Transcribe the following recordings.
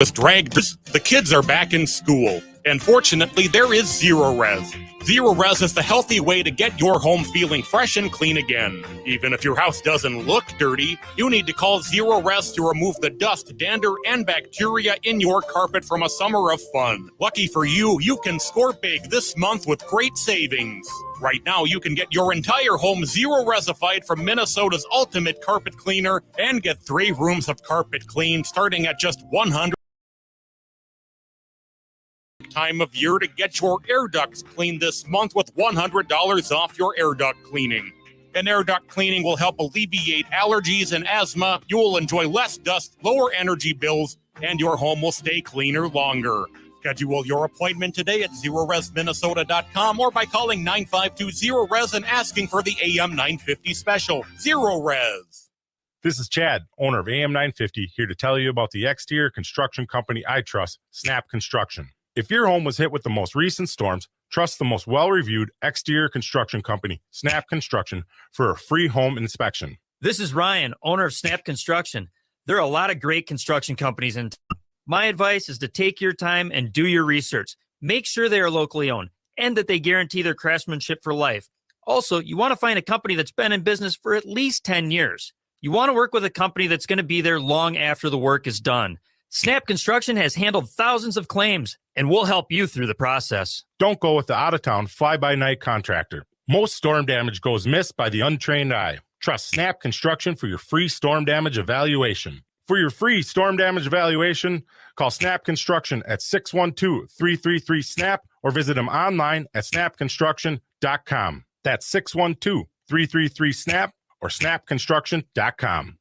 was dragged. The kids are back in school, and fortunately, there is Zero Res. Zero Res is the healthy way to get your home feeling fresh and clean again. Even if your house doesn't look dirty, you need to call Zero Res to remove the dust, dander, and bacteria in your carpet from a summer of fun. Lucky for you, you can score big this month with great savings. Right now, you can get your entire home Zero Resified from Minnesota's ultimate carpet cleaner and get 3 rooms of carpet cleaned starting at just $100. Time of year to get your air ducts cleaned this month with $100 off your air duct cleaning. And air duct cleaning will help alleviate allergies and asthma. You will enjoy less dust, lower energy bills, and your home will stay cleaner longer. Schedule your appointment today at ZeroResMinnesota.com or by calling 952-ZERO-RES and asking for the AM 950 special. Zero Res. This is Chad, owner of AM 950, here to tell you about the exterior construction company I trust, Snap Construction. If your home was hit with the most recent storms, trust the most well-reviewed exterior construction company, Snap Construction, for a free home inspection. This is Ryan, owner of Snap Construction. There are a lot of great construction companies in town. My advice is to take your time and do your research. Make sure they are locally owned and that they guarantee their craftsmanship for life. Also, you want to find a company that's been in business for at least 10 years. You want to work with a company that's going to be there long after the work is done. Snap Construction has handled thousands of claims and will help you through the process. Don't go with the out-of-town fly-by-night contractor. Most storm damage goes missed by the untrained eye. Trust Snap Construction for your free storm damage evaluation. For your free storm damage evaluation, call Snap Construction at 612-333-SNAP or visit them online at snapconstruction.com. That's 612-333-SNAP or snapconstruction.com.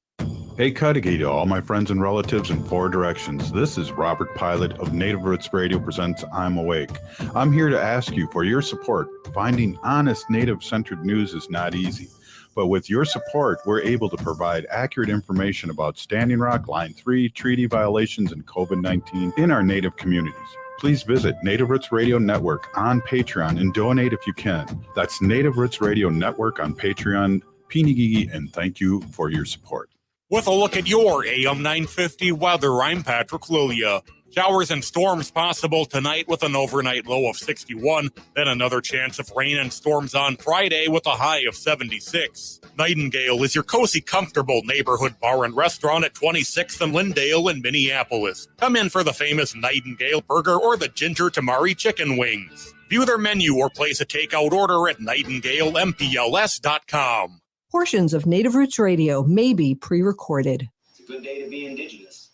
Hey, Cudahy to all my friends and relatives in 4 directions. This is Robert Pilot of Native Roots Radio presents I'm Awake. I'm here to ask you for your support. Finding honest Native-centered news is not easy. But with your support, we're able to provide accurate information about Standing Rock, Line 3, treaty violations, and COVID-19 in our Native communities. Please visit Native Roots Radio Network on Patreon and donate if you can. That's Native Roots Radio Network on Patreon. Pinigigi, and thank you for your support. With a look at your AM 950 weather, I'm Patrick Lilia. Showers and storms possible tonight with an overnight low of 61. Then another chance of rain and storms on Friday with a high of 76. Nightingale is your cozy, comfortable neighborhood bar and restaurant at 26th and Lindale in Minneapolis. Come in for the famous Nightingale burger or the ginger tamari chicken wings. View their menu or place a takeout order at nightingalempls.com. Portions of Native Roots Radio may be pre-recorded. It's a good day to be indigenous.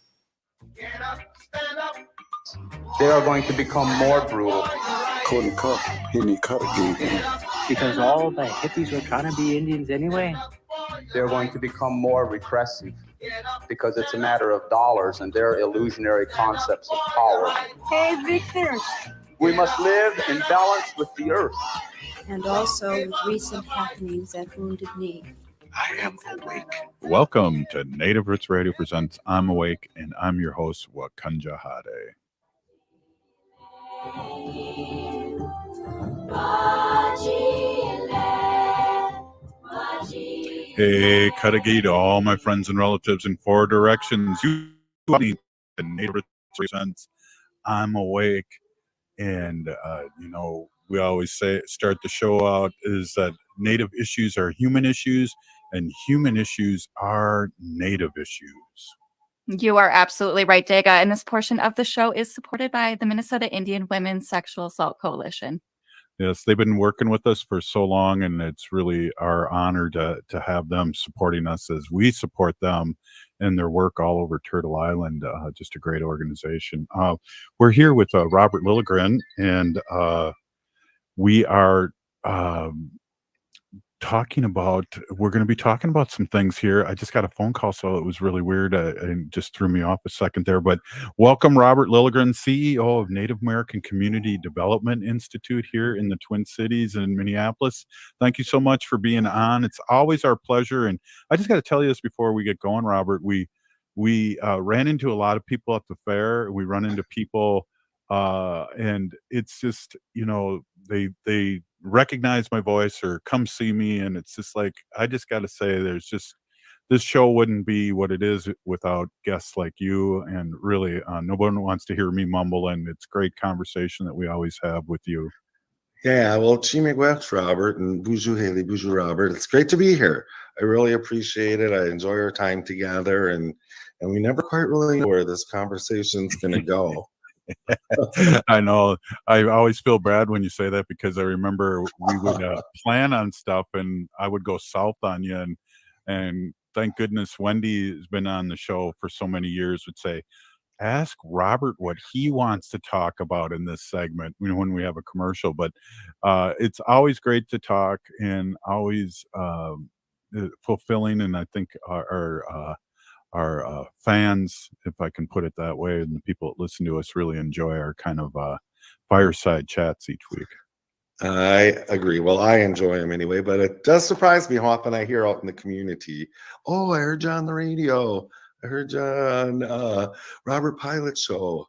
Get up, stand up. They are going to become more brutal. Couldn't cut, any cut again. Because all the hippies were trying to be Indians anyway. They're going to become more repressive because it's a matter of dollars and their illusionary concepts of power. Hey, Victor. We must live in balance with the earth. And also with recent happenings at Wounded Knee. I am awake. Welcome to Native Roots Radio presents I'm Awake, and I'm your host, Wakanja Hade. Hey, Cudahy to all my friends and relatives in 4 directions. You need the Native Roots presents I'm Awake, and we always start the show out is that Native issues are human issues and human issues are Native issues. You are absolutely right, Dega. And this portion of the show is supported by the Minnesota Indian Women's Sexual Assault Coalition. Yes, they've been working with us for so long, and it's really our honor to have them supporting us as we support them in their work all over Turtle Island. Just a great organization. We're here with Robert Lilligren, and we are we're going to be talking about some things here. I just got a phone call, so it was really weird and just threw me off a second there. But welcome, Robert Lilligren, CEO of Native American Community Development Institute here in the Twin Cities in Minneapolis. Thank you so much for being on. It's always our pleasure. And I just got to tell you this before we get going, Robert. We ran into a lot of people at the fair. We run into people and it's just, they recognize my voice or come see me, and it's just like, I just got to say, there's just this show wouldn't be what it is without guests like you. And really, no one wants to hear me mumble, and it's great conversation that we always have with you. Yeah, well, Chimigwech, Robert, and Buju Haley, Buju Robert. It's great to be here. I really appreciate it. I enjoy our time together, and we never quite really know where this conversation's going to go. I know. I always feel bad when you say that, because I remember we would plan on stuff, and I would go south on you, and thank goodness Wendy has been on the show for so many years, would say, ask Robert what he wants to talk about in this segment, when we have a commercial. But it's always great to talk, and always fulfilling. And I think our fans, if I can put it that way, and the people that listen to us really enjoy our kind of fireside chats each week. I agree. Well, I enjoy them anyway, but it does surprise me how often I hear out in the community, oh, I heard you on the radio. I heard you on Robert Pilot show.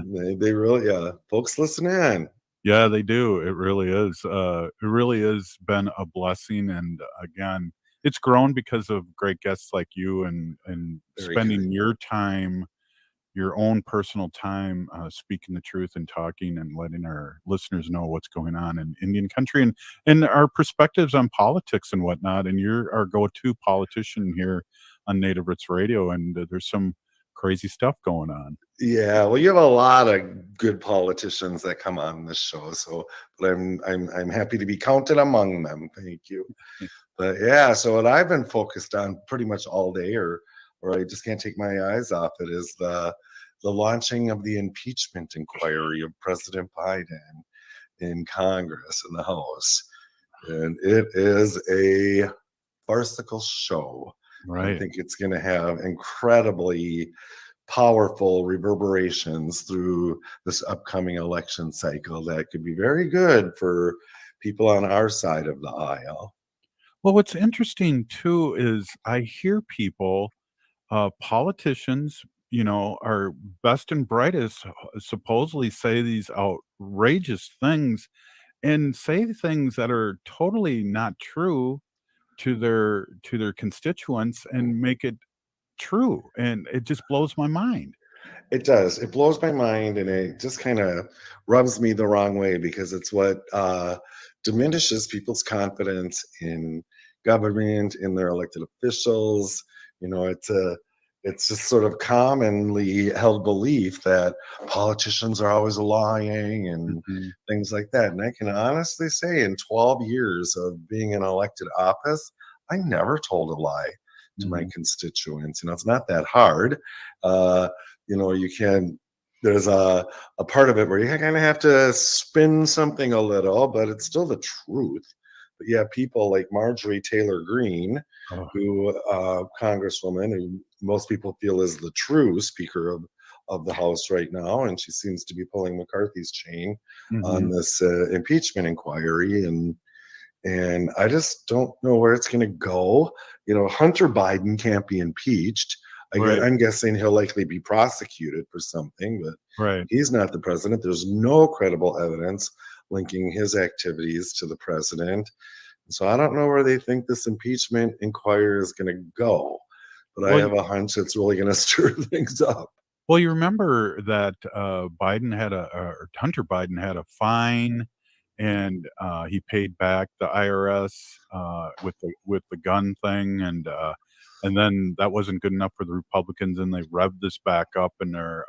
They really, folks listen in. Yeah, they do. It really is. It really has been a blessing. And again, it's grown because of great guests like you, and spending your time, your own personal time, speaking the truth and talking and letting our listeners know what's going on in Indian country, and our perspectives on politics and whatnot. And you're our go-to politician here on Native Roots Radio, and there's some crazy stuff going on. Yeah, well, you have a lot of good politicians that come on this show, so but I'm happy to be counted among them. Thank you. But yeah, so what I've been focused on pretty much all day, or I just can't take my eyes off it, is the launching of the impeachment inquiry of President Biden in Congress, in the House. And it is a farcical show. Right. I think it's going to have incredibly powerful reverberations through this upcoming election cycle that could be very good for people on our side of the aisle. Well, what's interesting too is I hear people, politicians, our best and brightest, supposedly say these outrageous things, and say things that are totally not true to their constituents, and make it true. And it just blows my mind. It does. It blows my mind, and it just kind of rubs me the wrong way, because it's what diminishes people's confidence in government, in their elected officials. It's just sort of commonly held belief that politicians are always lying and things like that. And I can honestly say, in 12 years of being in elected office, I never told a lie to my constituents. It's not that hard. There's a part of it where you kind of have to spin something a little, but it's still the truth. But yeah, people like Marjorie Taylor Greene, who Congresswoman, who most people feel is the true Speaker of the House right now, and she seems to be pulling McCarthy's chain on this impeachment inquiry, and I just don't know where it's going to go. Hunter Biden can't be impeached. I'm guessing he'll likely be prosecuted for something, but he's not the president. There's no credible evidence linking his activities to the president. So I don't know where they think this impeachment inquiry is going to go, but I have a hunch it's really going to stir things up. Well, you remember that Hunter Biden had a fine, and he paid back the IRS with the gun thing, and then that wasn't good enough for the Republicans, and they revved this back up, and they're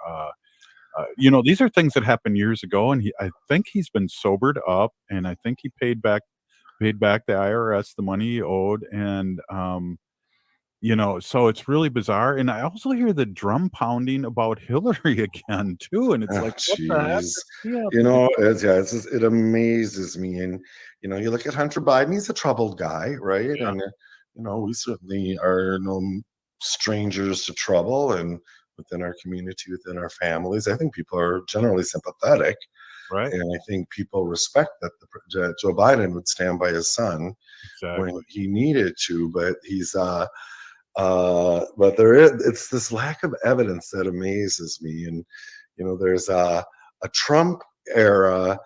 these are things that happened years ago, and I think he's been sobered up, and I think he paid back the IRS the money he owed, and so it's really bizarre. And I also hear the drum pounding about Hillary again too, and it's like, what the heck? It amazes me. And you look at Hunter Biden; he's a troubled guy, right? Yeah. And we certainly are no strangers to trouble, and within our community, within our families, I think people are generally sympathetic, right? And I think people respect that Joe Biden would stand by his son when he needed to, but he's but it's this lack of evidence that amazes me. And there's a Trump era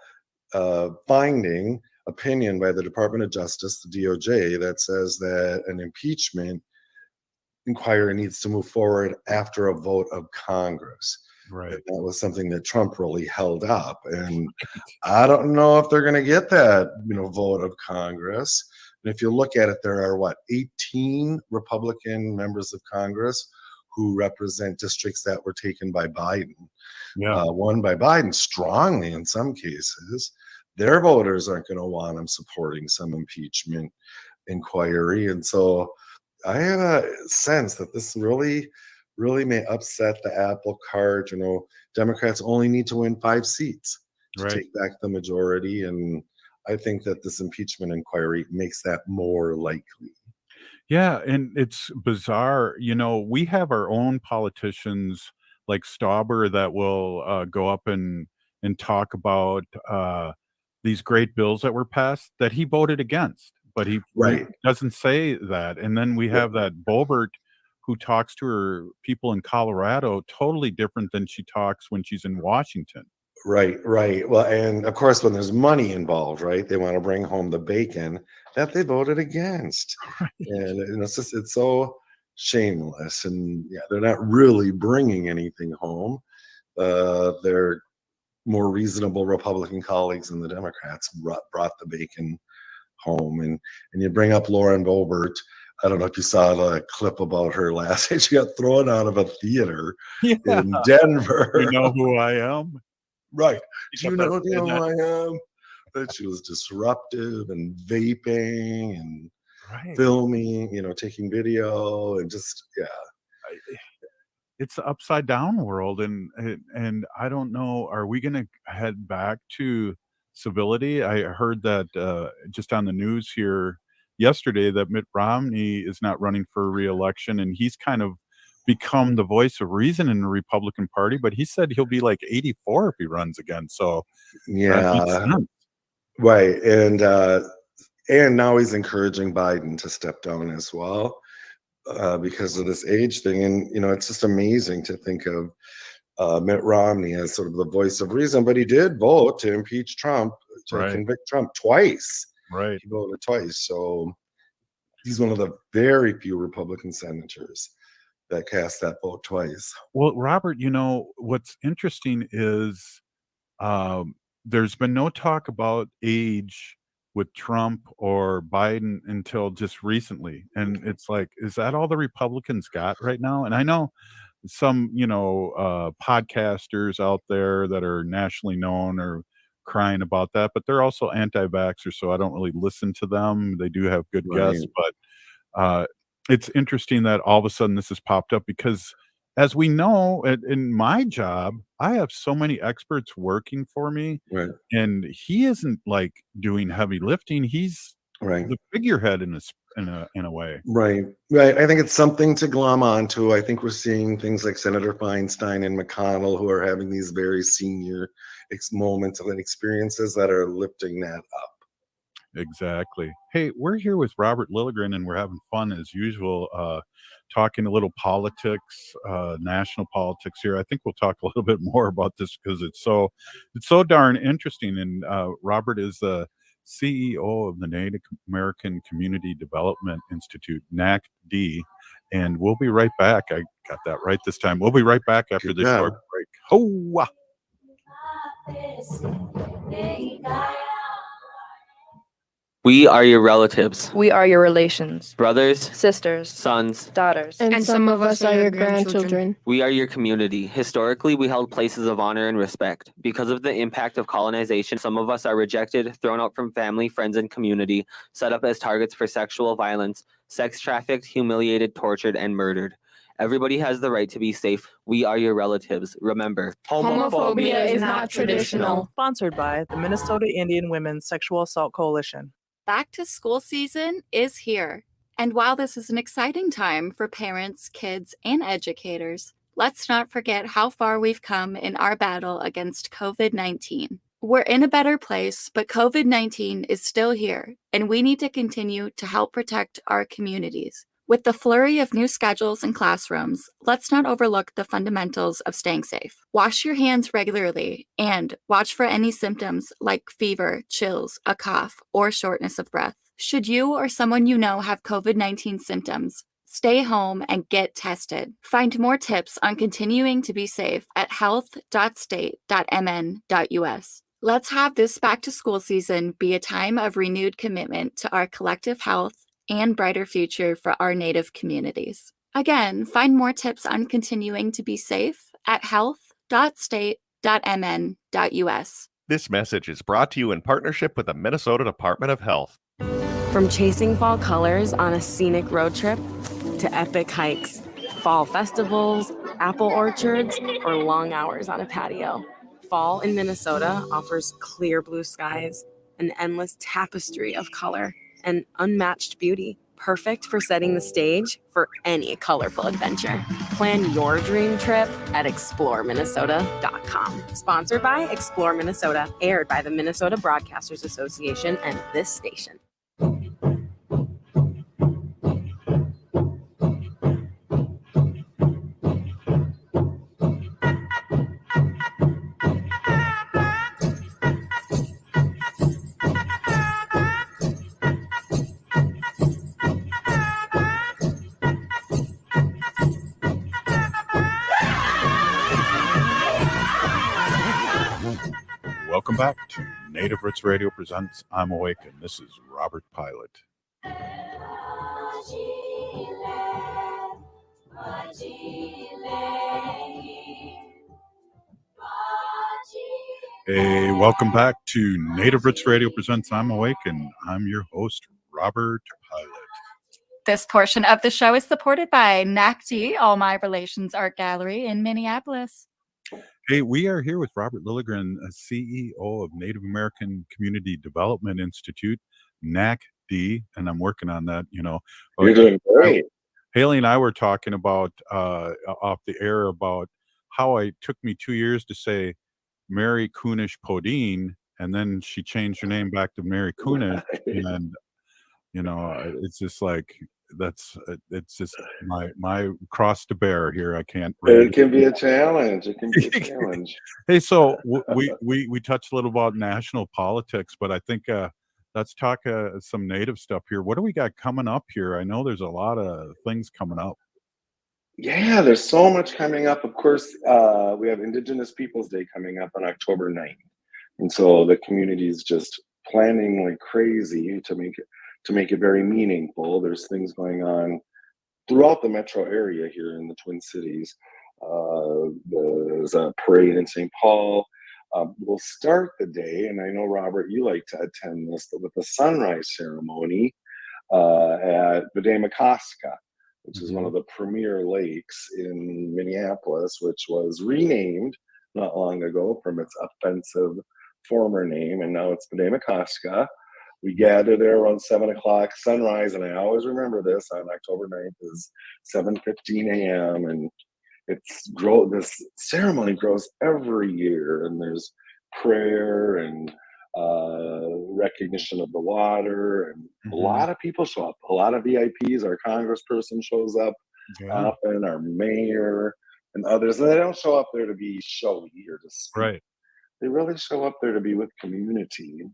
finding opinion by the Department of Justice, the DOJ, that says that an impeachment inquiry needs to move forward after a vote of Congress. Right. And that was something that Trump really held up. And I don't know if they're going to get that, vote of Congress. And if you look at it, there are 18 Republican members of Congress who represent districts that were taken by Biden. Yeah. Won by Biden strongly in some cases. Their voters aren't going to want them supporting some impeachment inquiry. And so I have a sense that this really may upset the apple cart. Democrats only need to win 5 seats to take back the majority. And I think that this impeachment inquiry makes that more likely. Yeah, and it's bizarre. We have our own politicians like Stauber that will go up and talk about these great bills that were passed that he voted against, but he doesn't say that. And then we have that Boebert who talks to her people in Colorado totally different than she talks when she's in Washington. Right. Well, and of course, when there's money involved, right, they want to bring home the bacon that they voted against. Right. And it's so shameless. And they're not really bringing anything home. Their more reasonable Republican colleagues and the Democrats brought the bacon home. And you bring up Lauren Boebert. I don't know if you saw the clip about her last night. She got thrown out of a theater in Denver. You know who I am? Right. Do you know who I am? That she was disruptive and vaping and filming, taking video and just, It's the upside down world. And I don't know, are we going to head back to civility? I heard that just on the news here yesterday that Mitt Romney is not running for re-election, and he's kind of become the voice of reason in the Republican Party, but he said he'll be like 84 if he runs again. So right. And now he's encouraging Biden to step down as well because of this age thing. And it's just amazing to think of Mitt Romney as sort of the voice of reason, but he did vote to impeach Trump, to convict Trump twice. Right. He voted twice. So he's one of the very few Republican senators that cast that vote twice. Well, Robert, what's interesting is there's been no talk about age with Trump or Biden until just recently. And it's like, is that all the Republicans got right now? And I know some, podcasters out there that are nationally known are crying about that, but they're also anti-vaxxers, so I don't really listen to them. They do have good guests, but it's interesting that all of a sudden this has popped up because, as we know, in my job, I have so many experts working for me, and he isn't like doing heavy lifting. He's the figurehead in a way. Right. I think it's something to glom onto. I think we're seeing things like Senator Feinstein and McConnell who are having these very senior moments and experiences that are lifting that up. Exactly. Hey, we're here with Robert Lilligren, and we're having fun as usual, talking a little politics, national politics here. I think we'll talk a little bit more about this because it's so darn interesting. And Robert is the CEO of the Native American Community Development Institute, NACD, and we'll be right back. I got that right this time. We'll be right back after this short break. Ho! We are your relatives. We are your relations. Brothers, sisters, sons, daughters. And some of us are your grandchildren. We are your community. Historically, we held places of honor and respect. Because of the impact of colonization, some of us are rejected, thrown out from family, friends, and community, set up as targets for sexual violence, sex trafficked, humiliated, tortured, and murdered. Everybody has the right to be safe. We are your relatives. Remember, homophobia is not traditional. Sponsored by the Minnesota Indian Women's Sexual Assault Coalition. Back to school season is here. And while this is an exciting time for parents, kids, and educators, let's not forget how far we've come in our battle against COVID-19. We're in a better place, but COVID-19 is still here, and we need to continue to help protect our communities. With the flurry of new schedules and classrooms, let's not overlook the fundamentals of staying safe. Wash your hands regularly and watch for any symptoms like fever, chills, a cough, or shortness of breath. Should you or someone you know have COVID-19 symptoms, Stay home and get tested. Find more tips on continuing to be safe at health.state.mn.us. Let's have this back to school season be a time of renewed commitment to our collective health and brighter future for our Native communities. Again, find more tips on continuing to be safe at health.state.mn.us. This message is brought to you in partnership with the Minnesota Department of Health. From chasing fall colors on a scenic road trip to epic hikes, fall festivals, apple orchards, or long hours on a patio, fall in Minnesota offers clear blue skies, an endless tapestry of color, and unmatched beauty, perfect for setting the stage for any colorful adventure. Plan your dream trip at exploreminnesota.com. Sponsored by Explore Minnesota, aired by the Minnesota Broadcasters Association and this station. Welcome back to Native Roots Radio presents I'm Awake, and this is Robert Pilot. Hey, welcome back to Native Roots Radio presents I'm Awake, and I'm your host, Robert Pilot. This portion of the show is supported by NACD, All My Relations Art Gallery in Minneapolis. Hey, we are here with Robert Lilligren, CEO of Native American Community Development Institute, NACD, and I'm working on that, You're doing great. Haley and I were talking about, off the air, about how it took me 2 years to say Mary Kunish Podine, and then she changed her name back to Mary Kunish, and, it's just like, it's just my cross to bear here. I can't It can be a challenge. Hey, so we touched a little about national politics, but I think let's talk some Native stuff here. What do we got coming up here? I know there's a lot of things coming up. Yeah, there's so much coming up. Of course, we have Indigenous Peoples Day coming up on October 9th. And so the community is just planning like crazy to make it very meaningful. There's things going on throughout the metro area here in the Twin Cities. There's a parade in St. Paul. We'll start the day, and I know, Robert, you like to attend this, but with the sunrise ceremony at Minneapolis, which is one of the premier lakes in Minneapolis, which was renamed not long ago from its offensive former name, and now it's Minneapolis. We gather there around 7 o'clock sunrise, and I always remember this on October 9th is 7:15 a.m. and this ceremony grows every year, and there's prayer and recognition of the water, and a lot of people show up. A lot of VIPs. Our congressperson shows up often, our mayor and others. And they don't show up there to be showy or to speak. Right. They really show up there to be with community.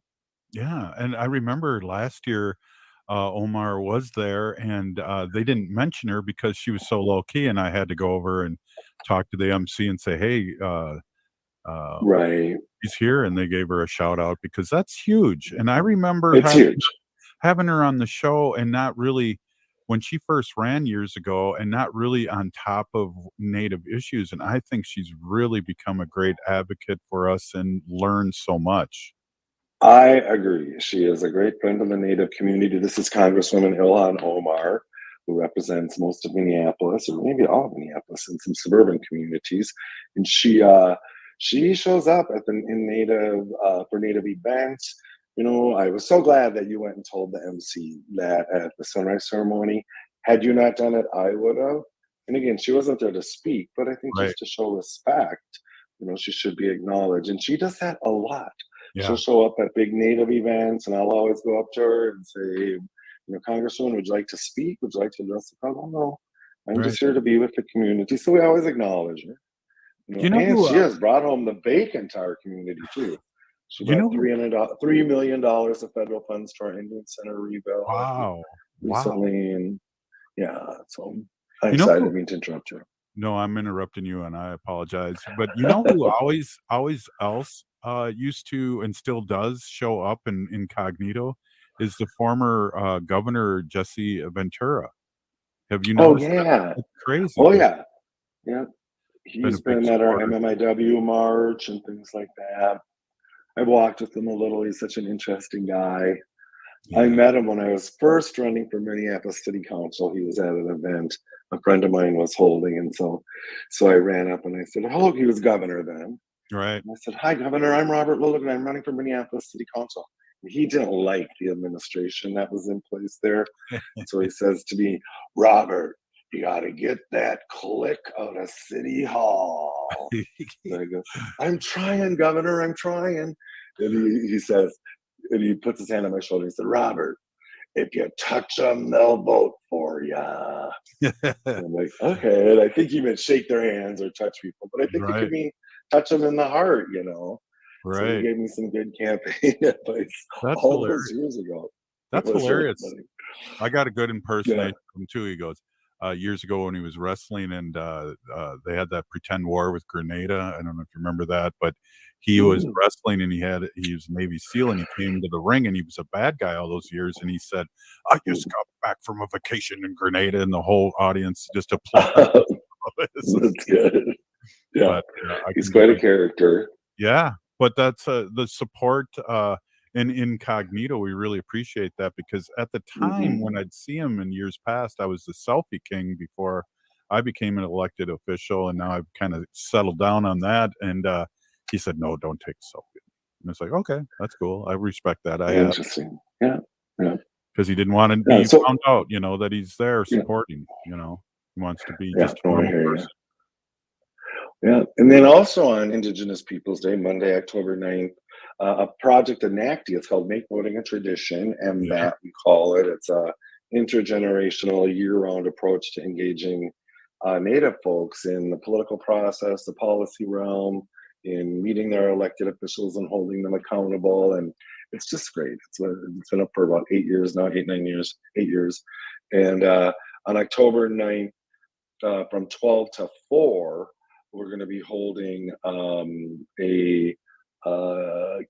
Yeah, and I remember last year Omar was there, and they didn't mention her because she was so low key, and I had to go over and talk to the MC and say, "Hey, right, she's here," and they gave her a shout out because that's huge. And I remember having her on the show and not really, when she first ran years ago, and not really on top of Native issues. And I think she's really become a great advocate for us and learned so much. I agree. She is a great friend of the Native community. This is Congresswoman Ilhan Omar, who represents most of Minneapolis, or maybe all of Minneapolis, and some suburban communities. And she shows up at for Native events. I was so glad that you went and told the MC that at the sunrise ceremony. Had you not done it, I would have. And again, she wasn't there to speak, but I think just to show respect, she should be acknowledged. And she does that a lot. Yeah. She'll show up at big Native events, and I'll always go up to her and say, Congresswoman, would you like to speak? Would you like to address the crowd? No, I'm just here to be with the community. So we always acknowledge her. And she has brought home the bacon to our community too. She brought $3 million of federal funds to our Indian Center rebuild recently. And Yeah. So I'm You know sorry, I who? didn't mean to interrupt you. No, I'm interrupting you, and I apologize. But you know who always else used to and still does show up in incognito is the former governor Jesse Ventura. Have you Oh noticed that? yeah. It's crazy. Oh He's yeah. Yeah. been a He's big been at our supporter. MMIW march and things like that. I've walked with him a little. He's such an interesting guy. I met him when I was first running for Minneapolis City Council. He was at an event a friend of mine was holding, and so I ran up and I said, "Hello." He was governor then. Right. And I said, "Hi, Governor. I'm Robert Lilligren. I'm running for Minneapolis City Council." And he didn't like the administration that was in place there, so he says to me, "Robert, you got to get that clique out of City Hall." And I go, "I'm trying, Governor. I'm trying." And he says, and he puts his hand on my shoulder. He said, "Robert, if you touch them, they'll vote for you." I'm like, okay. And I think he meant shake their hands or touch people, but I think it could Right. mean touch them in the heart, So he Right. gave me some good campaign advice That's all hilarious. those years ago. That's It was really hilarious. funny. I got a good Yeah. impersonation of him too. He goes, years ago when he was wrestling and they had that pretend war with Grenada. I don't know if you remember that, but he was wrestling and he was Navy SEAL and he came to the ring and he was a bad guy all those years. And he said, "I just got back from a vacation in Grenada," and the whole audience just applauded. That's good. Yeah. But I He's can quite a relate. character. Yeah, but that's the support in incognito. We really appreciate that because at the time when I'd see him in years past, I was the selfie king before I became an elected official, and now I've kind of settled down on that. And he said, "No, don't take a selfie." And it's like, okay, that's cool. I respect that. I have Interesting. Yeah. Yeah. because he didn't want to Yeah. be So, found out, that he's there yeah. supporting. He wants to be Yeah. just a No, I normal hear you. person. Yeah. And then also on Indigenous Peoples Day, Monday, October 9th, a project in NACD. It's called Make Voting a Tradition, Yeah. MVAT, we call it. It's a intergenerational, year-round approach to engaging Native folks in the political process, the policy realm, in meeting their elected officials and holding them accountable. And it's just great. It's been up for about 8 years now, 8 years. And on October 9th, from 12 to 4, we're going to be holding a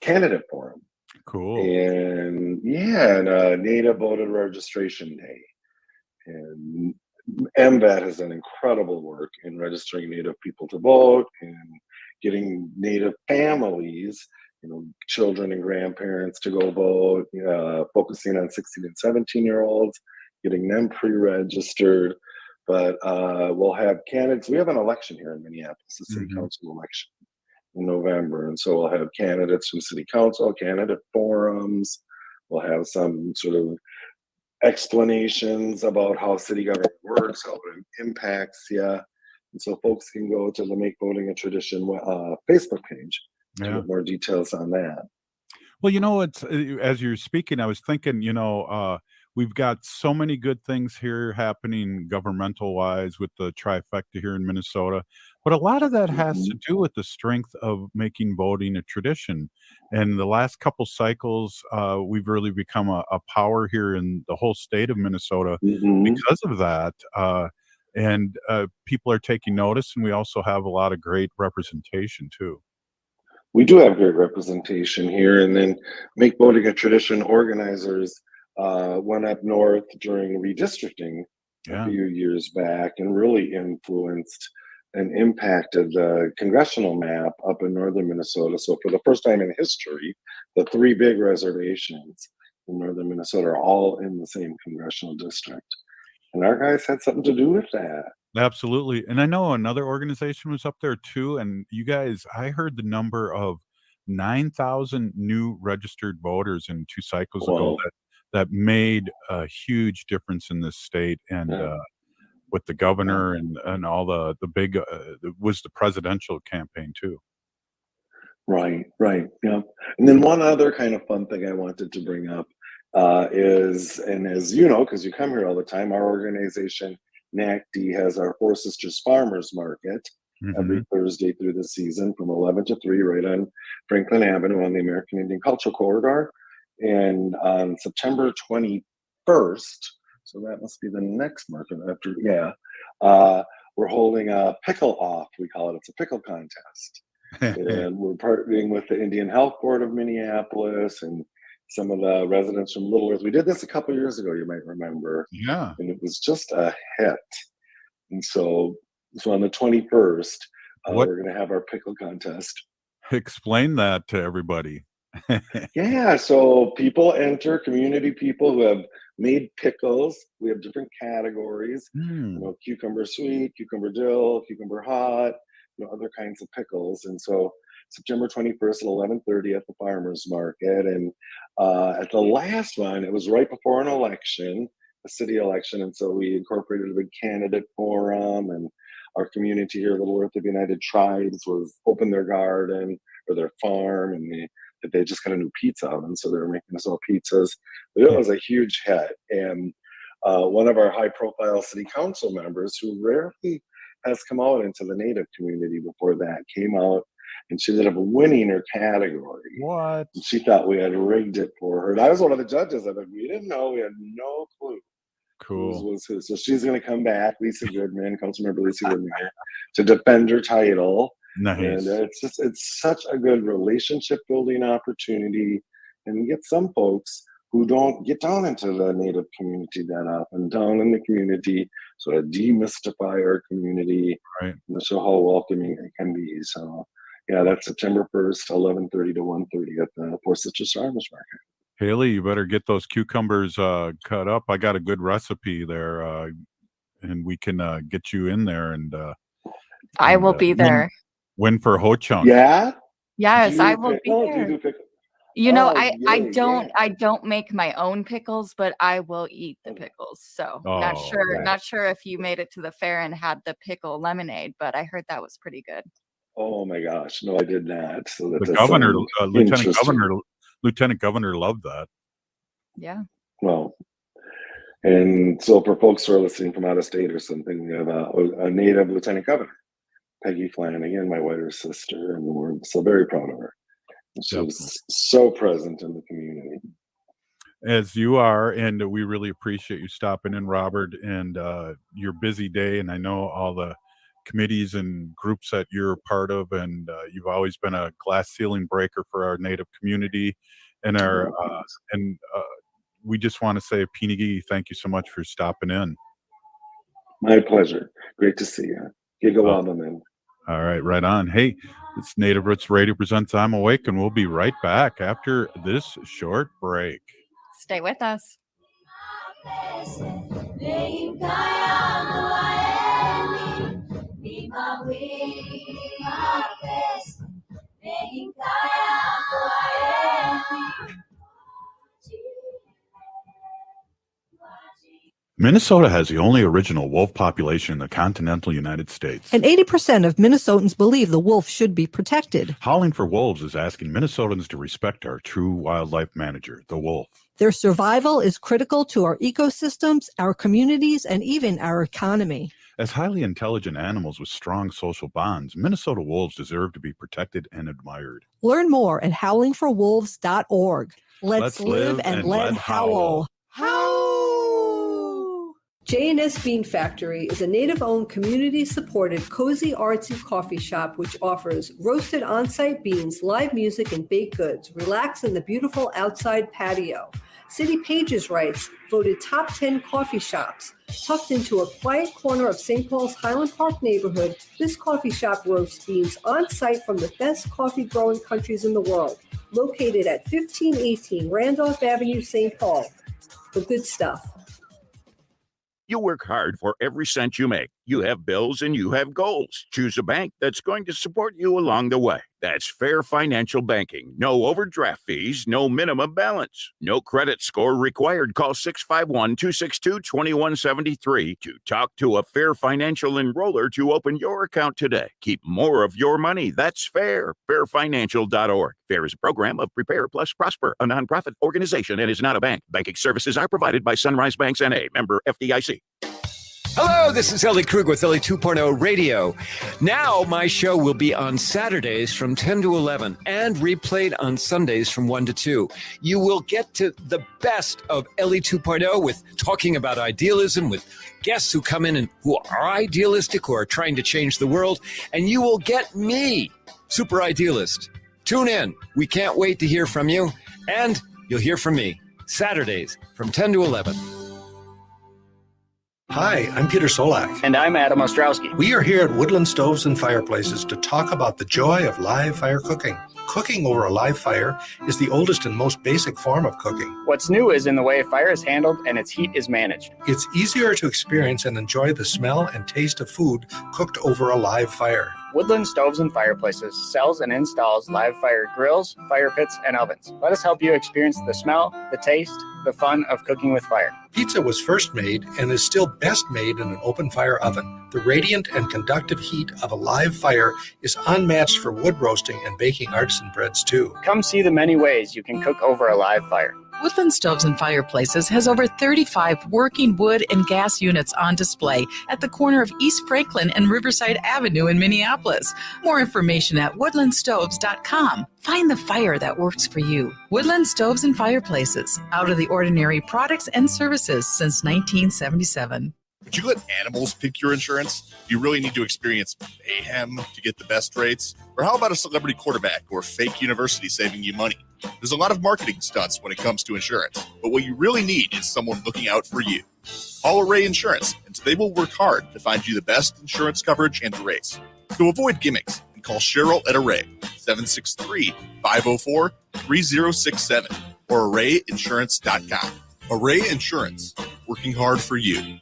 candidate forum. Cool. And yeah, and Native Voter Registration Day. And MVAT has done incredible work in registering Native people to vote and getting Native families, children and grandparents to go vote, focusing on 16 and 17-year-olds, getting them pre-registered. But we'll have candidates. We have an election here in Minneapolis, a city council election in November. And so we'll have candidates from city council, candidate forums. We'll have some sort of explanations about how city government works, how it impacts you. And so folks can go to the Make Voting a Tradition Facebook page to get more details on that. Well, it's as you're speaking, I was thinking, we've got so many good things here happening governmental wise with the trifecta here in Minnesota, but a lot of that has to do with the strength of making voting a tradition. And the last couple cycles, we've really become a power here in the whole state of Minnesota because of that. And people are taking notice, and we also have a lot of great representation too. We do have great representation here. And then Make Voting a Tradition organizers went up north during redistricting a few years back and really influenced and impacted the congressional map up in northern Minnesota. So for the first time in history, the 3 big reservations in northern Minnesota are all in the same congressional district. And our guys had something to do with that. Absolutely. And I know another organization was up there too. And you guys, I heard the number of 9,000 new registered voters in 2 cycles ago that made a huge difference in this state. And with the governor and all the big, was the presidential campaign too. Right. Yeah. And then one other kind of fun thing I wanted to bring up is, and as you know, because you come here all the time, our organization, NACD, has our Four Sisters Farmers Market every Thursday through the season from 11 to 3 right on Franklin Avenue on the American Indian Cultural Corridor. And on September 21st, So that must be the next market after, we're holding a pickle off, we call it. It's a pickle contest. And we're partnering with the Indian Health Board of Minneapolis and some of the residents from Little Earth. We did this a couple years ago, you might remember. Yeah. And it was just a hit. And so on the 21st, we're going to have our pickle contest. Explain that to everybody. Yeah, so people enter, community people who have made pickles. We have different categories, cucumber sweet, cucumber dill, cucumber hot, other kinds of pickles. And so September 21st at 11:30 at the farmers market. And at the last one, it was right before an election, a city election. And so we incorporated a big candidate forum, and our community here, Little Earth of United Tribes, was open their garden or their farm, and they just got a new pizza oven, so they were making us all pizzas. But it was a huge hit. And one of our high-profile city council members, who rarely has come out into the Native community before that, came out, and she ended up winning her category. What? And she thought we had rigged it for her. And I was one of the judges of it. We didn't know. We had no clue. Cool. So she's going to come back, Lisa Goodman, Councilmember Lisa Goodman, to defend her title. Nice. And it's such a good relationship building opportunity. And we get some folks who don't get down into the Native community that often, down in the community, sort of demystify our community, right, and show how welcoming it can be. So yeah, that's September 1st, 11:30 to 1:30 at the Fort Citrus Farmers Market. Haley, you better get those cucumbers cut up. I got a good recipe there, and we can get you in there. And I will be there. Win for Ho Chunk. Yeah. Yes, I will be there. I yay. I don't make my own pickles, but I will eat the pickles. So not sure if you made it to the fair and had the pickle lemonade, but I heard that was pretty good. Oh my gosh, no, I did not. So that The governor, Lieutenant Governor loved that. Yeah. Well, and so for folks who are listening from out of state or something, we have a Native Lieutenant Governor, Peggy Flanagan, my whiter sister, and we're so very proud of her. She's so present in the community. As you are, and we really appreciate you stopping in, Robert, and your busy day. And I know all the committees and groups that you're part of, and you've always been a glass ceiling breaker for our Native community. And we just want to say, Pinigi, thank you so much for stopping in. My pleasure. Great to see you. Gigawabaman. All right on. Hey, it's Native Roots Radio presents I'm Awake, and we'll be right back after this short break. Stay with us. Minnesota has the only original wolf population in the continental United States. And 80% of Minnesotans believe the wolf should be protected. Howling for Wolves is asking Minnesotans to respect our true wildlife manager, the wolf. Their survival is critical to our ecosystems, our communities, and even our economy. As highly intelligent animals with strong social bonds, Minnesota wolves deserve to be protected and admired. Learn more at howlingforwolves.org. Let's live and let howl. J&S Bean Factory is a Native-owned, community-supported, cozy, artsy coffee shop which offers roasted on-site beans, live music, and baked goods. Relax in the beautiful outside patio. City Pages writes, voted top 10 coffee shops. Tucked into a quiet corner of St. Paul's Highland Park neighborhood, this coffee shop roasts beans on-site from the best coffee-growing countries in the world. Located at 1518 Randolph Avenue, St. Paul. The good stuff. You work hard for every cent you make. You have bills and you have goals. Choose a bank that's going to support you along the way. That's Fair Financial Banking. No overdraft fees, no minimum balance, no credit score required. Call 651-262-2173 to talk to a Fair Financial enroller to open your account today. Keep more of your money. That's fair. Fairfinancial.org. FAIR is a program of Prepare Plus Prosper, a nonprofit organization, and is not a bank. Banking services are provided by Sunrise Banks N.A., member FDIC. Hello, this is Ellie Krug with Ellie 2.0 Radio. Now my show will be on Saturdays from 10 to 11 and replayed on Sundays from 1 to 2. You will get to the best of Ellie 2.0 with talking about idealism with guests who come in and who are idealistic, who are trying to change the world. And you will get me, Super Idealist. Tune in. We can't wait to hear from you. And you'll hear from me Saturdays from 10 to 11. Hi, I'm Peter Solak. And I'm Adam Ostrowski. We are here at Woodland Stoves and Fireplaces to talk about the joy of live fire cooking. Cooking over a live fire is the oldest and most basic form of cooking. What's new is in the way fire is handled and its heat is managed. It's easier to experience and enjoy the smell and taste of food cooked over a live fire. Woodland Stoves and Fireplaces sells and installs live fire grills, fire pits, and ovens. Let us help you experience the smell, the taste, the fun of cooking with fire. Pizza was first made and is still best made in an open fire oven. The radiant and conductive heat of a live fire is unmatched for wood roasting and baking artisan breads too. Come see the many ways you can cook over a live fire. Woodland Stoves and Fireplaces has over 35 working wood and gas units on display at the corner of East Franklin and Riverside Avenue in Minneapolis. More information at woodlandstoves.com. Find the fire that works for you. Woodland Stoves and Fireplaces, out of the ordinary products and services since 1977. Would you let animals pick your insurance? Do you really need to experience mayhem to get the best rates? Or how about a celebrity quarterback or fake university saving you money? There's a lot of marketing stunts when it comes to insurance, but what you really need is someone looking out for you. Call Array Insurance, and they will work hard to find you the best insurance coverage and rates. So avoid gimmicks and call Cheryl at Array, 763-504-3067, or arrayinsurance.com. Array Insurance, working hard for you.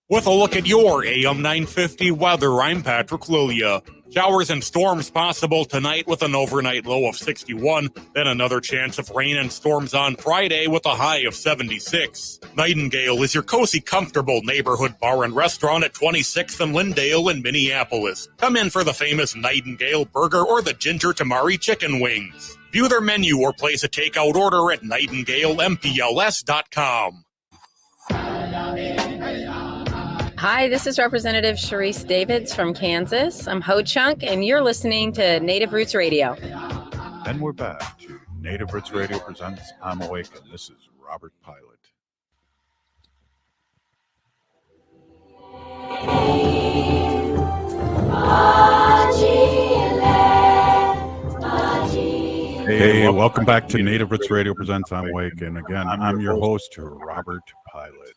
With a look at your AM 950 weather, I'm Patrick Lilia. Showers and storms possible tonight with an overnight low of 61. Then another chance of rain and storms on Friday with a high of 76. Nightingale is your cozy, comfortable neighborhood bar and restaurant at 26th and Lindale in Minneapolis. Come in for the famous Nightingale burger or the ginger tamari chicken wings. View their menu or place a takeout order at nightingalempls.com. Hi, this is Representative Sharice Davids from Kansas. I'm Ho Chunk, and you're listening to Native Roots Radio. And we're back to Native Roots Radio presents I'm Awake, and this is Robert Pilot. Hey, welcome back to Native Roots Radio presents I'm Awake, and again, I'm your host, Robert Pilot.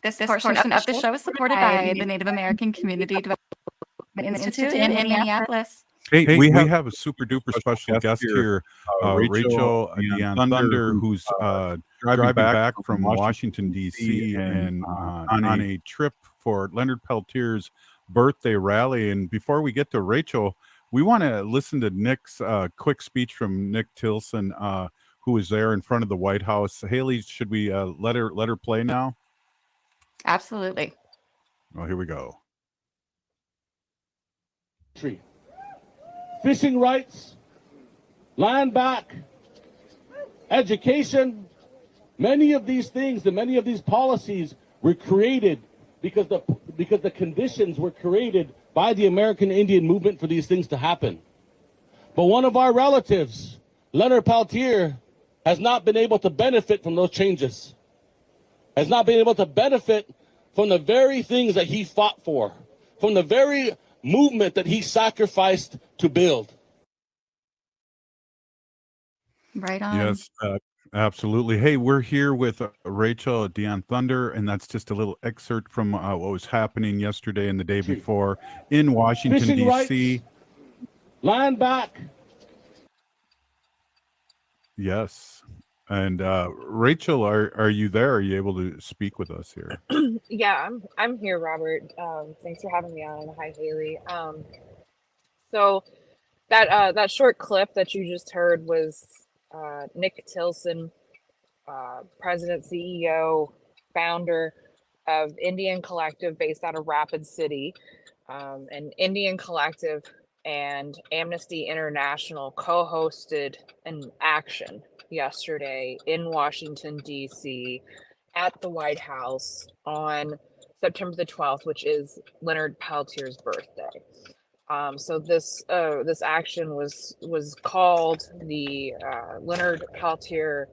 This portion of the show is supported by the Native American Community Development Institute in Minneapolis. Hey, we have a super duper special guest here, Rachel Dionne Thunder, who's driving back from Washington, D.C. and on a trip for Leonard Peltier's birthday rally. And before we get to Rachel, we want to listen to Nick's quick speech from Nick Tilson, who was there in front of the White House. Haley, should we let her play now? Absolutely. Oh, here we go. Fishing rights, land back, education, many of these things and many of these policies were created because the conditions were created by the American Indian movement for these things to happen. But one of our relatives, Leonard Peltier, has not been able to benefit from those changes. Has not been able to benefit from the very things that he fought for, from the very movement that he sacrificed to build. Right on. Yes, absolutely. Hey, we're here with Rachel Dionne Thunder, and that's just a little excerpt from what was happening yesterday and the day before in Washington, Fishing D.C. rights, land back. Yes. And Rachel, are you there? Are you able to speak with us here? Yeah, I'm here, Robert. Thanks for having me on. Hi, Haley. So that short clip that you just heard was Nick Tilson, president, CEO, founder of Indian Collective based out of Rapid City. And Indian Collective and Amnesty International co-hosted an action yesterday in Washington, D.C. at the White House on September the 12th, which is Leonard Peltier's birthday. So this action was called the Leonard Peltier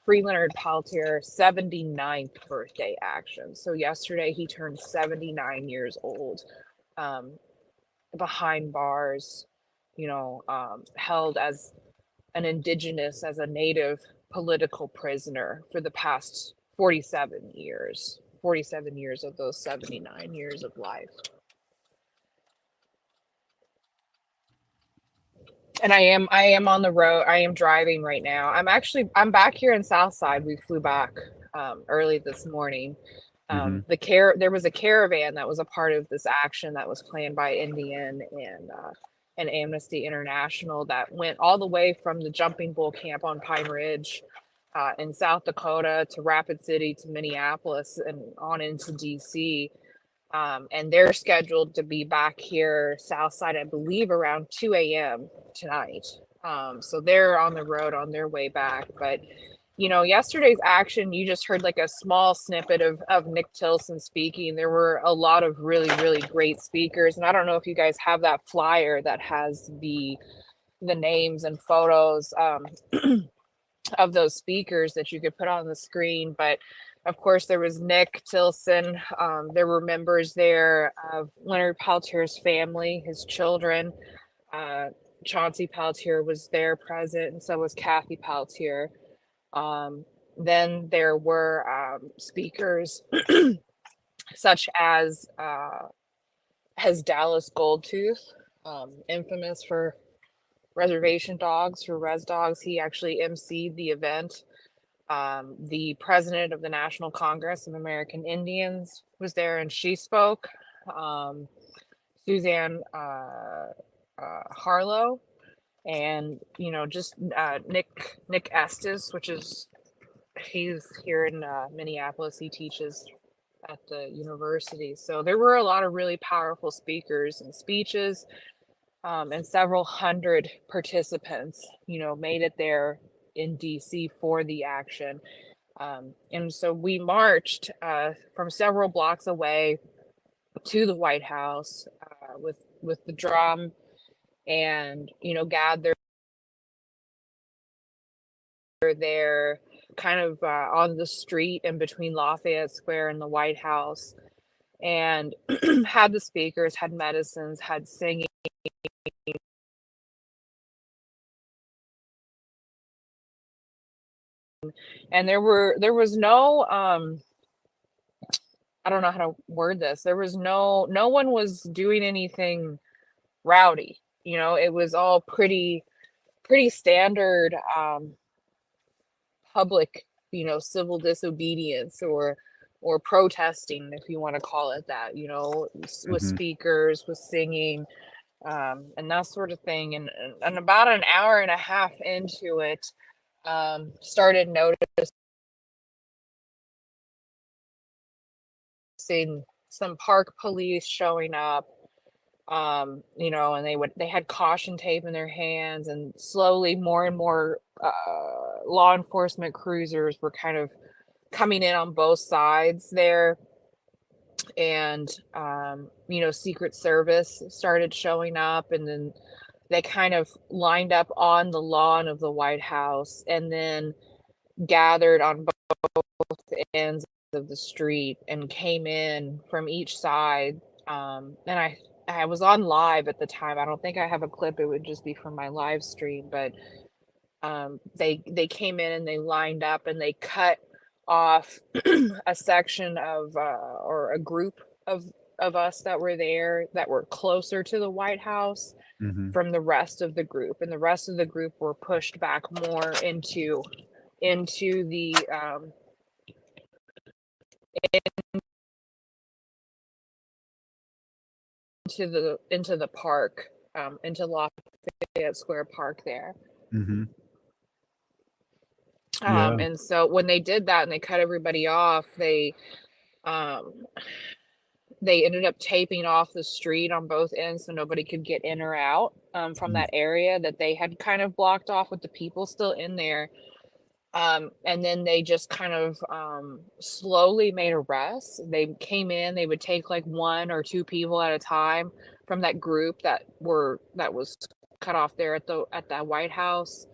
Free Leonard Peltier 79th birthday action. So yesterday he turned 79 years old, behind bars, held as an indigenous, as a native political prisoner for the past 47 years of those 79 years of life. And I am on the road. I am driving right now. I'm back here in Southside. We flew back early this morning. There was a caravan that was a part of this action that was planned by Indian and Amnesty International that went all the way from the Jumping Bull camp on Pine Ridge in South Dakota to Rapid City to Minneapolis and on into DC. And they're scheduled to be back here Southside, I believe, around 2 a.m. tonight. So they're on the road on their way back. But, yesterday's action, you just heard like a small snippet of Nick Tilson speaking. There were a lot of really, really great speakers. And I don't know if you guys have that flyer that has the names and photos of those speakers that you could put on the screen. But of course, there was Nick Tilson. There were members there of Leonard Peltier's family, his children. Chauncey Peltier was there present, and so was Kathy Peltier. Then there were speakers such as Dallas Goldtooth, infamous for reservation dogs, for Res Dogs. He actually emceed the event. The president of the National Congress of American Indians was there, and she spoke. Suzanne Harlow, and just Nick Estes, he's here in Minneapolis. He teaches at the university. So there were a lot of really powerful speakers and speeches, and several hundred participants, made it there in DC for the action. And so we marched from several blocks away to the White House with the drum and, gathered there kind of on the street in between Lafayette Square and the White House, and had the speakers, had medicines, had singing. And there was no I don't know how to word this. There was no one was doing anything rowdy. It was all pretty standard public, civil disobedience or protesting, if you want to call it that, with speakers, with singing, and that sort of thing. And about an hour and a half into it, started noticing some park police showing up, and they had caution tape in their hands, and slowly more and more law enforcement cruisers were kind of coming in on both sides there. And Secret Service started showing up, and then they kind of lined up on the lawn of the White House and then gathered on both ends of the street and came in from each side. And I was on live at the time. I don't think I have a clip. It would just be from my live stream. But they came in and they lined up and they cut off a section of or a group of us that were there that were closer to the White House from the rest of the group, and the rest of the group were pushed back more into the into the park, into Lafayette Square Park there. And so when they did that and they cut everybody off, they ended up taping off the street on both ends so nobody could get in or out from that area that they had kind of blocked off with the people still in there. And then they just kind of slowly made arrests. They came in, they would take like 1 or 2 people at a time from that group that was cut off there at the White House.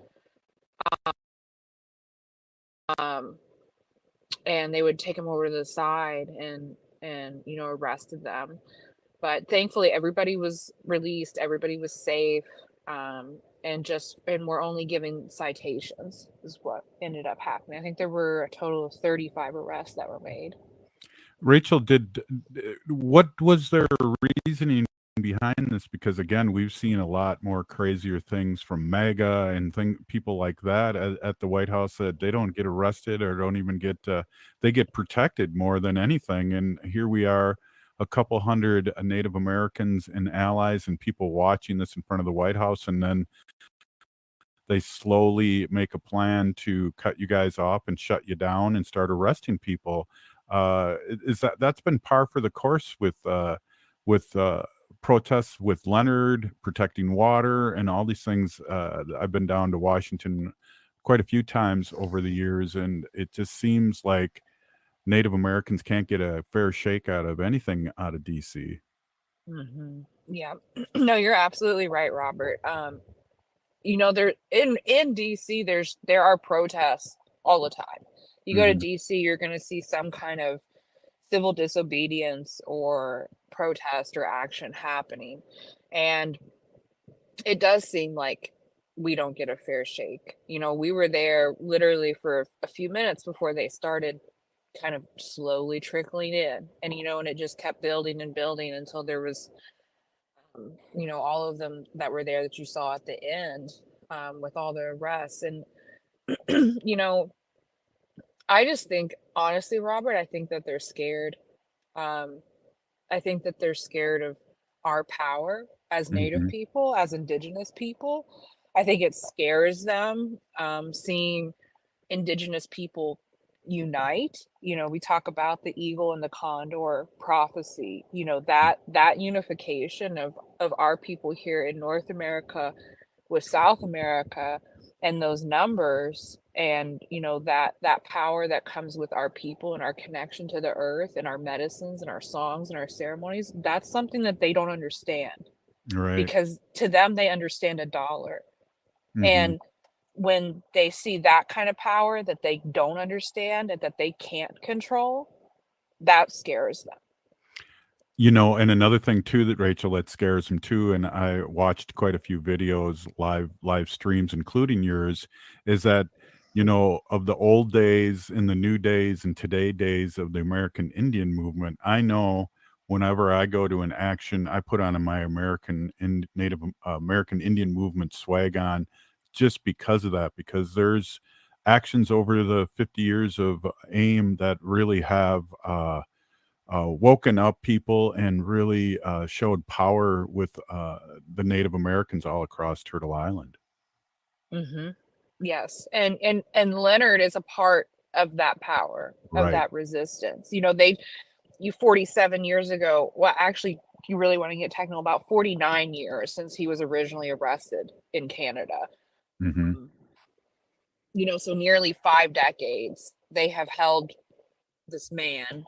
And they would take them over to the side and arrested them. But thankfully everybody was released, everybody was safe. And we're only giving citations is what ended up happening. I think there were a total of 35 arrests that were made. Rachel, what was their reasoning behind this? Because again, we've seen a lot more crazier things from MAGA and people like that at the White House, that they don't get arrested or don't even get they get protected more than anything. And here we are, a couple hundred Native Americans and allies and people watching this in front of the White House, and then they slowly make a plan to cut you guys off and shut you down and start arresting people. That's been par for the course with protests with Leonard, protecting water, and all these things. I've been down to Washington quite a few times over the years, and it just seems like Native Americans can't get a fair shake out of anything out of DC. Mm-hmm. Yeah, no, you're absolutely right, Robert. There in DC, there are protests all the time. You go to DC, you're going to see some kind of civil disobedience or protest or action happening, and it does seem like we don't get a fair shake. We were there literally for a few minutes before they started kind of slowly trickling in, and and it just kept building and building until there was all of them that were there that you saw at the end, with all the arrests. And I just think, honestly, Robert, I think that they're scared. I think that they're scared of our power as Native people, as Indigenous people. I think it scares them, seeing Indigenous people unite. We talk about the eagle and the condor prophecy, that unification of our people here in North America with South America, and those numbers, and that power that comes with our people and our connection to the earth and our medicines and our songs and our ceremonies. That's something that they don't understand, Right. because to them they understand a dollar. And when they see that kind of power that they don't understand and that they can't control, that scares them. And another thing too, that Rachel, that scares them too, and I watched quite a few videos, live streams, including yours, is that, of the old days and the new days and today days of the American Indian movement, I know whenever I go to an action, I put on my Native American Indian movement swag on, just because of that, because there's actions over the 50 years of AIM that really have woken up people and really showed power with the Native Americans all across Turtle Island. Yes, and Leonard is a part of that power, of Right. that resistance. 47 years ago. Well, actually, you really want to get technical, about 49 years since he was originally arrested in Canada. So nearly 5 decades they have held this man,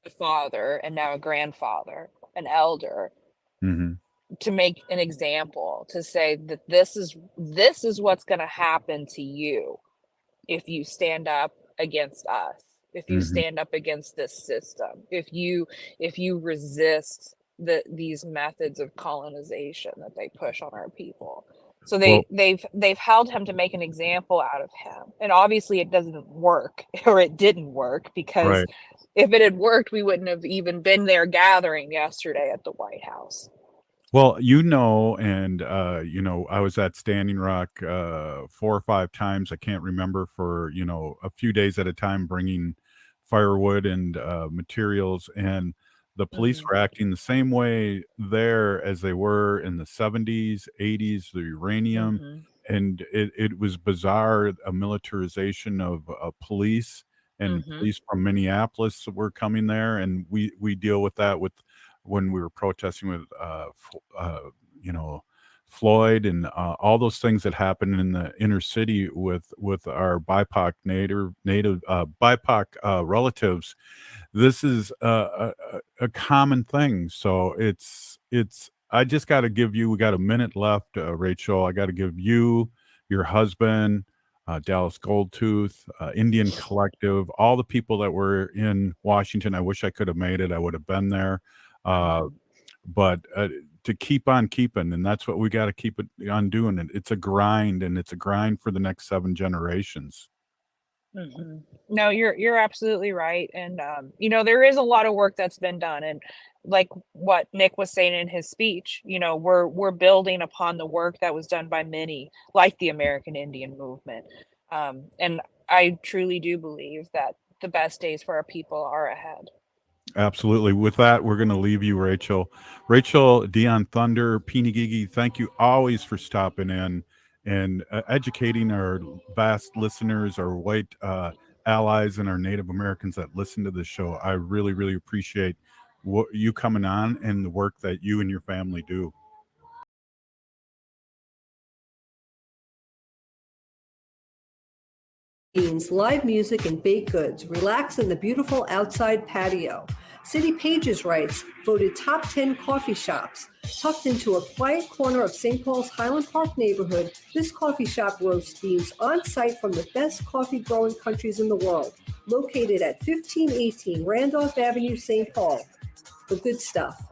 a father, and now a grandfather, an elder, to make an example, to say that this is what's going to happen to you if you stand up against us, if you stand up against this system, if you resist these methods of colonization that they push on our people. So they've held him to make an example out of him, and obviously it doesn't work, or it didn't work, because Right. if it had worked, we wouldn't have even been there gathering yesterday at the White House. Well, and I was at Standing Rock 4 or 5 times. I can't remember, for a few days at a time, bringing firewood and materials, and the police were acting the same way there as they were in the 70s, 80s, the uranium, and it was bizarre, a militarization of police, and police from Minneapolis were coming there, and we deal with that when we were protesting with Floyd and all those things that happen in the inner city with our BIPOC BIPOC relatives. This is a common thing. So it's I just got to give you. We got a minute left, Rachel. I got to give you, your husband, Dallas Goldtooth, Indian Collective, all the people that were in Washington. I wish I could have made it. I would have been there. But to keep on keeping, and that's what we got to keep it on doing. It. It's a grind, and it's a grind for the next 7 generations. Mm-hmm. No, you're absolutely right, and there is a lot of work that's been done, and like what Nick was saying in his speech, we're building upon the work that was done by many, like the American Indian movement, and I truly do believe that the best days for our people are ahead. Absolutely. With that, we're going to leave you, Rachel. Rachel, Dionne Thunder, Peenagigi, thank you always for stopping in and educating our vast listeners, our white allies, and our Native Americans that listen to the show. I really, really appreciate what you coming on and the work that you and your family do. Live music and baked goods. Relax in the beautiful outside patio. City Pages writes, voted top 10 coffee shops. Tucked into a quiet corner of St. Paul's Highland Park neighborhood, this coffee shop roasts beans on site from the best coffee growing countries in the world. Located at 1518 Randolph Avenue, St. Paul. The good stuff.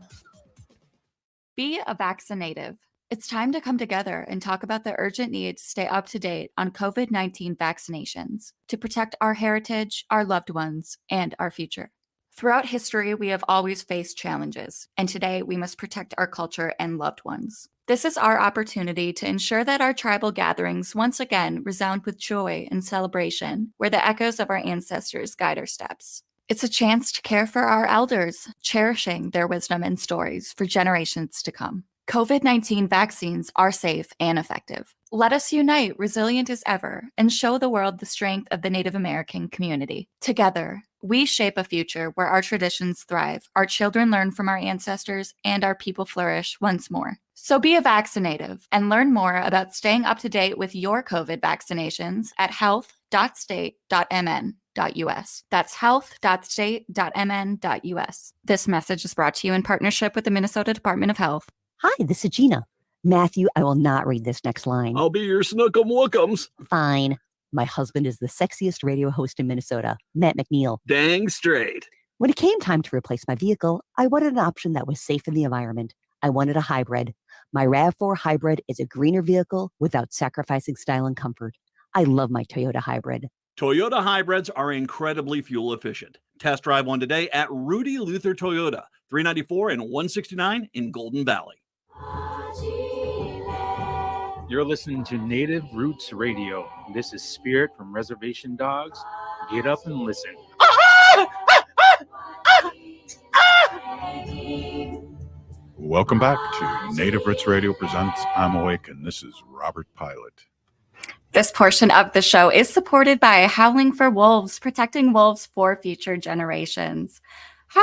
Be a vaccinative. It's time to come together and talk about the urgent need to stay up to date on COVID-19 vaccinations to protect our heritage, our loved ones, and our future. Throughout history, we have always faced challenges, and today we must protect our culture and loved ones. This is our opportunity to ensure that our tribal gatherings once again resound with joy and celebration, where the echoes of our ancestors guide our steps. It's a chance to care for our elders, cherishing their wisdom and stories for generations to come. COVID-19 vaccines are safe and effective. Let us unite, resilient as ever, and show the world the strength of the Native American community. Together, we shape a future where our traditions thrive, our children learn from our ancestors, and our people flourish once more. So be a vaccinative and learn more about staying up to date with your COVID vaccinations at health.state.mn.us. That's health.state.mn.us. This message is brought to you in partnership with the Minnesota Department of Health. Hi, this is Gina. Matthew, I will not read this next line. I'll be your snookum-wookums. Fine. My husband is the sexiest radio host in Minnesota, Matt McNeil. Dang straight. When it came time to replace my vehicle, I wanted an option that was safe in the environment. I wanted a hybrid. My RAV4 hybrid is a greener vehicle without sacrificing style and comfort. I love my Toyota hybrid. Toyota hybrids are incredibly fuel efficient. Test drive one today at Rudy Luther Toyota, 394 and 169 in Golden Valley. You're listening to Native Roots Radio. This is Spirit from Reservation Dogs. Get up and listen. Welcome back to Native Roots Radio presents I'm Awake, and this is Robert Pilot. This portion of the show is supported by Howling for Wolves, protecting wolves for future generations. How?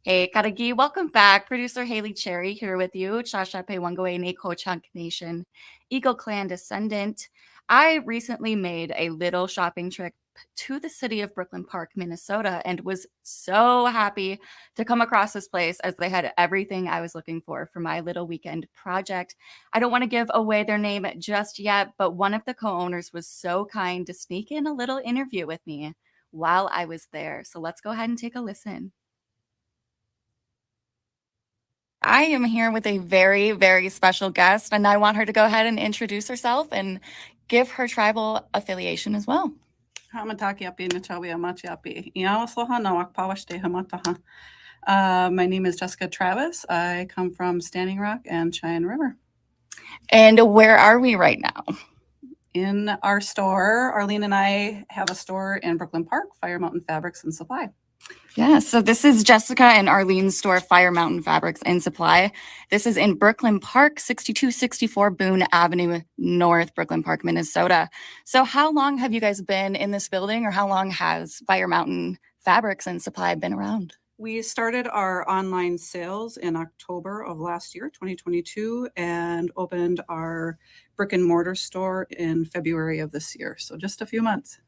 Hey, Karagi, welcome back. Producer Haley Cherry here with you. Chasha Pewangoe Ne Ko-Chunk Nation, Eagle Clan descendant. I recently made a little shopping trip to the city of Brooklyn Park, Minnesota, and was so happy to come across this place as they had everything I was looking for my little weekend project. I don't want to give away their name just yet, but one of the co-owners was so kind to sneak in a little interview with me while I was there. So let's go ahead and take a listen. I am here with a very, very special guest, and I want her to go ahead and introduce herself and give her tribal affiliation as well. My name is Jessica Travis. I come from Standing Rock and Cheyenne River. And where are we right now? In our store, Arlene and I have a store in Brooklyn Park, Fire Mountain Fabrics and Supply. Yeah, so this is Jessica and Arlene's store, Fire Mountain Fabrics and Supply. This is in Brooklyn Park, 6264 Boone Avenue, North Brooklyn Park, Minnesota. So how long have you guys been in this building, or how long has Fire Mountain Fabrics and Supply been around? We started our online sales in October of last year, 2022, and opened our brick and mortar store in February of this year. So just a few months.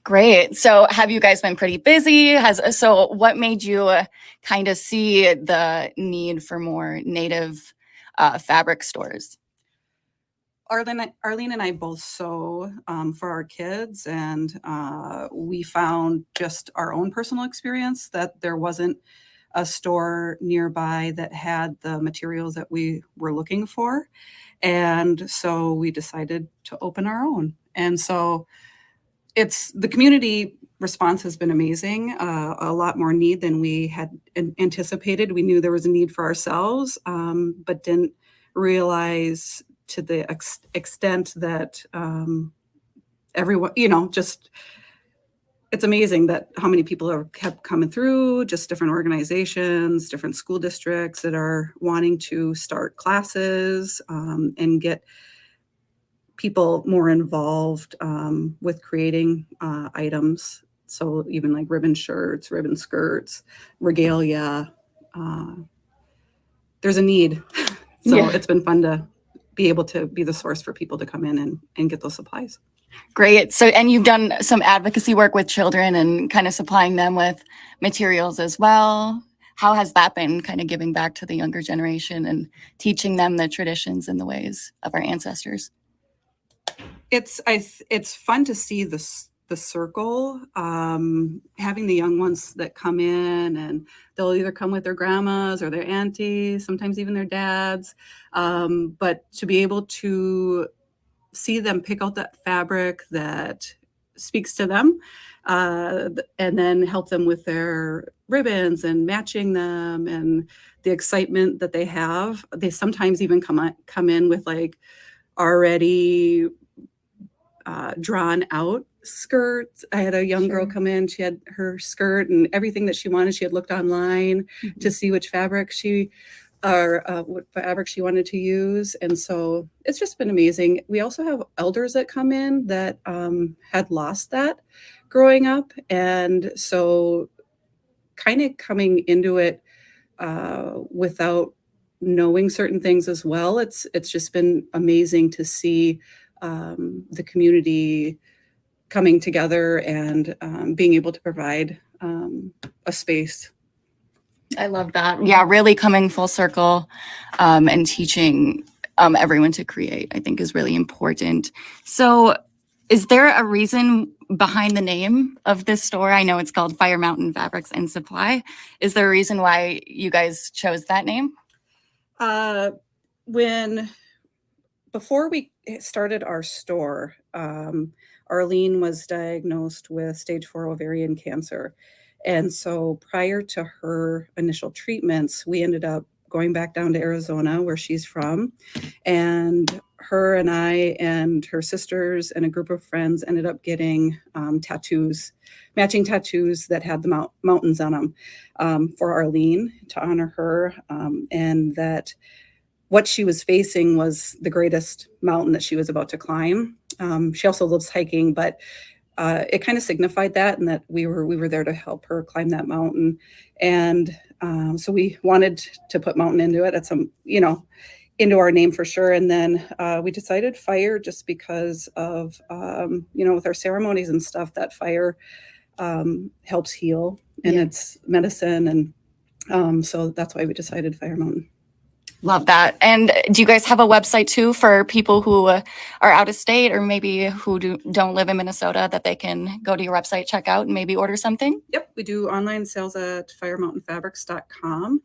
Great. So have you guys been pretty busy? So what made you kind of see the need for more native fabric stores? Arlene and I both sew for our kids, and we found just our own personal experience that there wasn't a store nearby that had the materials that we were looking for. And so we decided to open our own. And so the community response has been amazing, a lot more need than we had anticipated. We knew there was a need for ourselves, but didn't realize to the extent that everyone, just it's amazing that how many people have kept coming through, just different organizations, different school districts that are wanting to start classes and get people more involved with creating items. So even like ribbon shirts, ribbon skirts, regalia, there's a need. So It's been fun to be able to be the source for people to come in and get those supplies. Great. So, and you've done some advocacy work with children and kind of supplying them with materials as well. How has that been, kind of giving back to the younger generation and teaching them the traditions and the ways of our ancestors? It's fun to see the circle, having the young ones that come in, and they'll either come with their grandmas or their aunties, sometimes even their dads. But to be able to see them pick out that fabric that speaks to them, and then help them with their ribbons and matching them, and the excitement that they have. They sometimes even come in with like already drawn out skirts. I had a young girl come in, she had her skirt and everything that she wanted. She had looked online to see which fabric what fabric she wanted to use. And so it's just been amazing. We also have elders that come in that had lost that growing up. And so kind of coming into it without knowing certain things as well. It's just been amazing to see the community coming together and being able to provide a space. I love that. Yeah, really coming full circle and teaching everyone to create, I think, is really important. So is there a reason behind the name of this store? I know it's called Fire Mountain Fabrics and Supply. Is there a reason why you guys chose that name? Before we started our store, Arlene was diagnosed with stage 4 ovarian cancer. And so prior to her initial treatments, we ended up going back down to Arizona, where she's from. And her and I and her sisters and a group of friends ended up getting tattoos, matching tattoos that had the mountains on them for Arlene to honor her. And that what she was facing was the greatest mountain that she was about to climb. She also loves hiking, but it kind of signified that, and that we were there to help her climb that mountain. And so we wanted to put mountain into it at some, into our name for sure. And then we decided fire, just because of, with our ceremonies and stuff, that fire helps heal, and it's medicine. And so that's why we decided Fire Mountain. Love that. And do you guys have a website too for people who are out of state, or maybe who don't live in Minnesota, that they can go to your website, check out, and maybe order something? Yep, we do online sales at firemountainfabrics.com.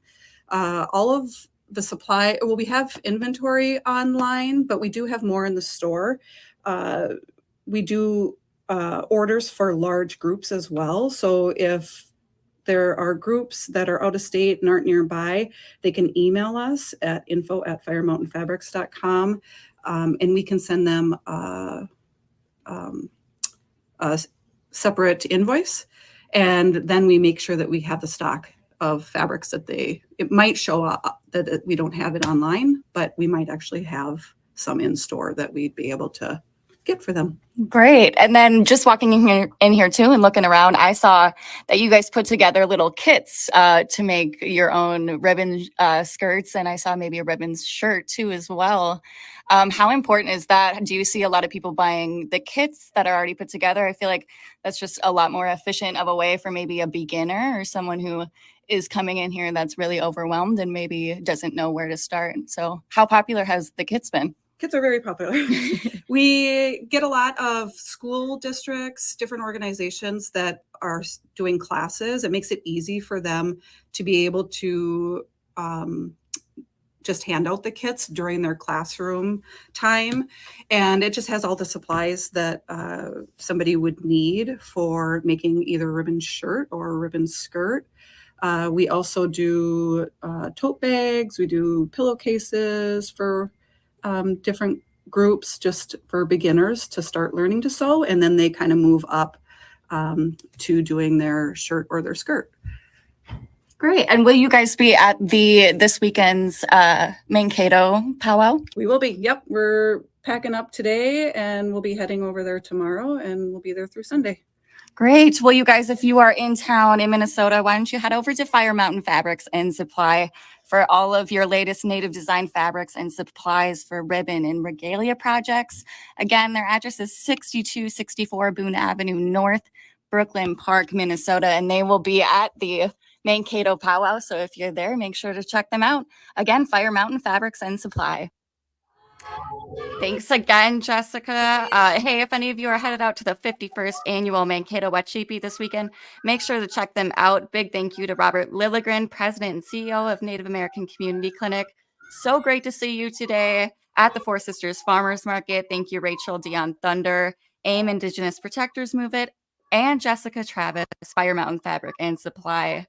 All of the supply, we have inventory online, but we do have more in the store. We do orders for large groups as well. So if there are groups that are out of state and aren't nearby, they can email us at info@firemountainfabrics.com, and we can send them a separate invoice. And then we make sure that we have the stock of fabrics that it might show up that we don't have it online, but we might actually have some in store that we'd be able to get for them. Great. And then just walking in here too and looking around, I saw that you guys put together little kits to make your own ribbon skirts, and I saw maybe a ribbon shirt too as well. How important is that? Do you see a lot of people buying the kits that are already put together? I feel like that's just a lot more efficient of a way for maybe a beginner or someone who is coming in here that's really overwhelmed and maybe doesn't know where to start. So how popular has the kits been? Kits are very popular. We get a lot of school districts, different organizations that are doing classes. It makes it easy for them to be able to just hand out the kits during their classroom time. And it just has all the supplies that somebody would need for making either a ribbon shirt or a ribbon skirt. We also do tote bags. We do pillowcases for different groups, just for beginners to start learning to sew, and then they kind of move up to doing their shirt or their skirt. Great. And will you guys be at this weekend's Mankato powwow? We will be. Yep. We're packing up today and we'll be heading over there tomorrow, and we'll be there through Sunday. Great. Well, you guys, if you are in town in Minnesota, why don't you head over to Fire Mountain Fabrics and Supply for all of your latest native design fabrics and supplies for ribbon and regalia projects. Again, their address is 6264 Boone Avenue North, Brooklyn Park, Minnesota, and they will be at the Mankato powwow. So if you're there, make sure to check them out. Again, Fire Mountain Fabrics and Supply. Thanks again, Jessica. Hey, if any of you are headed out to the 51st annual Mankato Wet Sheepy this weekend, make sure to check them out. Big thank you to Robert Lilligren, President and CEO of Native American Community Clinic. So great to see you today at the Four Sisters Farmers Market. Thank you, Rachel, Dionne Thunder, AIM Indigenous Protectors Movement, and Jessica Travis, Fire Mountain Fabric and Supply.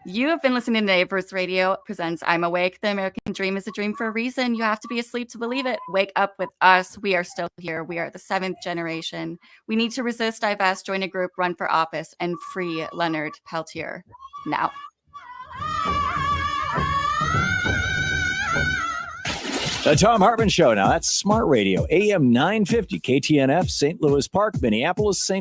You have been listening to Native Roots Radio presents I'm Awake. The American dream is a dream for a reason. You have to be asleep to believe it. Wake up with us. We are still here. We are the 7th generation. We need to resist, divest, join a group, run for office, and free Leonard Peltier now. The Tom Hartman Show. Now that's Smart Radio, AM 950, KTNF, St. Louis Park, Minneapolis, St.